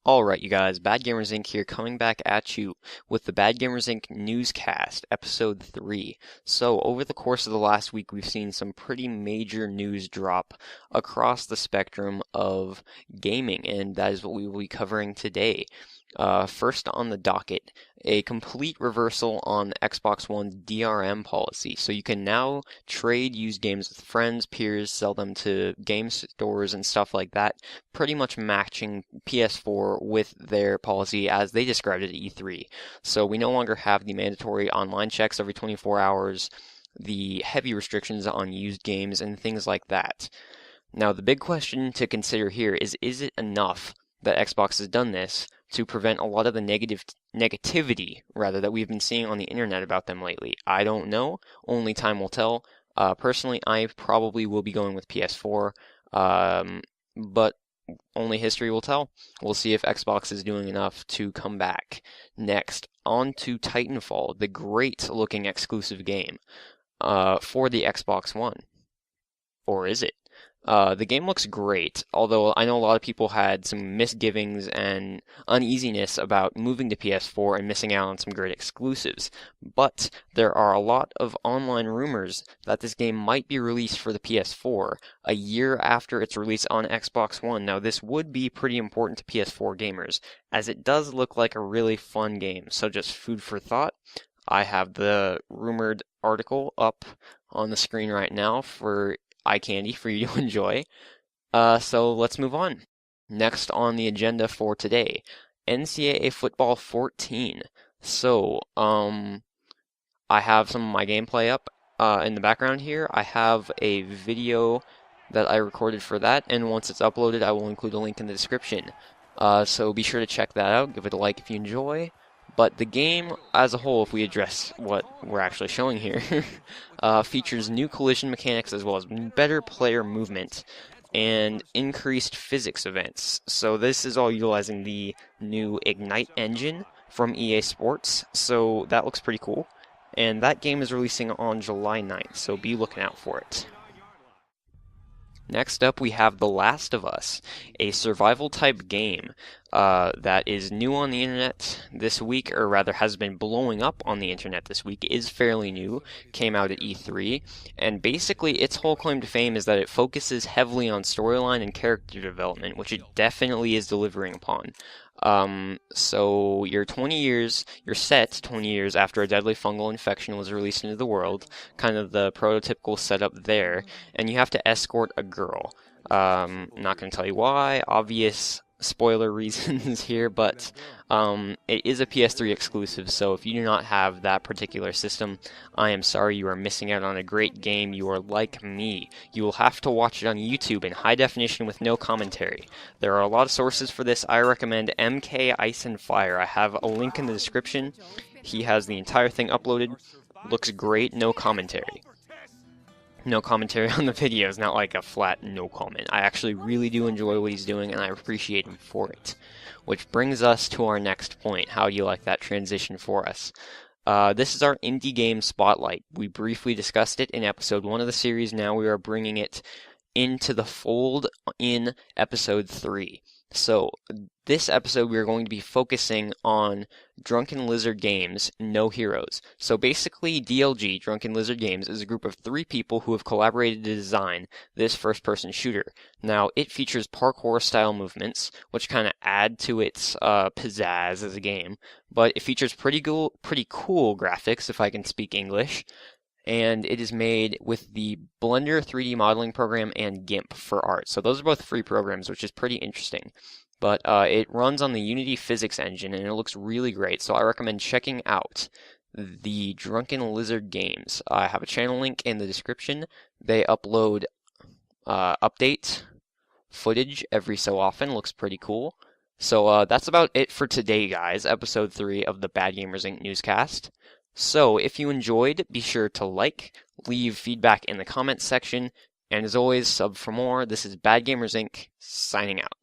Alright, you guys, Bad Gamers Inc. here, coming back at you with the Bad Gamers Inc. Newscast, Episode 3. So, over the course of the last week, we've seen some pretty major news drop across the spectrum of gaming, and that is what we will be covering today. First on the docket, a complete reversal on Xbox One's DRM policy. So you can now trade used games with friends, peers, sell them to game stores and stuff like that, pretty much matching PS4 with their policy as they described it at E3. So we no longer have the mandatory online checks every 24 hours, the heavy restrictions on used games, and things like that. Now, the big question to consider here is it enough that Xbox has done this to prevent a lot of the negativity that we've been seeing on the internet about them lately? I don't know. Only time will tell. Personally, I probably will be going with PS4, but only history will tell. We'll see if Xbox is doing enough to come back. Next, on to Titanfall, the great-looking exclusive game for the Xbox One. Or is it? The game looks great, although I know a lot of people had some misgivings and uneasiness about moving to PS4 and missing out on some great exclusives. But there are a lot of online rumors that this game might be released for the PS4 a year after its release on Xbox One. Now, this would be pretty important to PS4 gamers, as it does look like a really fun game. So just food for thought. I have the rumored article up on the screen right now for eye candy for you to enjoy. So let's move on. Next on the agenda for today, NCAA Football 14. So, I have some of my gameplay up in the background here. I have a video that I recorded for that, and once it's uploaded, I will include a link in the description. So be sure to check that out. Give it a like if you enjoy. But the game as a whole, if we address what we're actually showing here, features new collision mechanics as well as better player movement and increased physics events. So this is all utilizing the new Ignite engine from EA Sports, so that looks pretty cool. And that game is releasing on July 9th, so be looking out for it. Next up, we have The Last of Us, a survival-type game that is new on the internet this week, or rather has been blowing up on the internet this week, is fairly new, came out at E3, and basically its whole claim to fame is that it focuses heavily on storyline and character development, which it definitely is delivering upon. So you're set 20 years after a deadly fungal infection was released into the world, kind of the prototypical setup there, and you have to escort a girl. Not going to tell you why, obvious spoiler reasons here, but it is a PS3 exclusive, so if you do not have that particular system, I am sorry, you are missing out on a great game. You are like me. You will have to watch it on YouTube in high definition with no commentary. There are a lot of sources for this. I recommend MK Ice and Fire. I have a link in the description. He has the entire thing uploaded. Looks great, no commentary. No commentary on the video is not like a flat no comment. I actually really do enjoy what he's doing, and I appreciate him for it. Which brings us to our next point. How do you like that transition for us? This is our indie game spotlight. We briefly discussed it in episode 1 of the series. Now we are bringing it into the fold in episode 3. So, this episode we are going to be focusing on Drunken Lizard Games, No Heroes. So basically, DLG, Drunken Lizard Games, is a group of 3 people who have collaborated to design this first-person shooter. Now, it features parkour-style movements, which kind of add to its pizzazz as a game, but it features pretty cool graphics, if I can speak English. And it is made with the Blender 3D modeling program and GIMP for art. So those are both free programs, which is pretty interesting. But it runs on the Unity physics engine, and it looks really great. So I recommend checking out the Drunken Lizard Games. I have a channel link in the description. They upload update footage every so often. Looks pretty cool. So that's about it for today, guys. Episode 3 of the Bad Gamers Inc. Newscast. So, if you enjoyed, be sure to like, leave feedback in the comments section, and as always, sub for more. This is Bad Gamers Inc. signing out.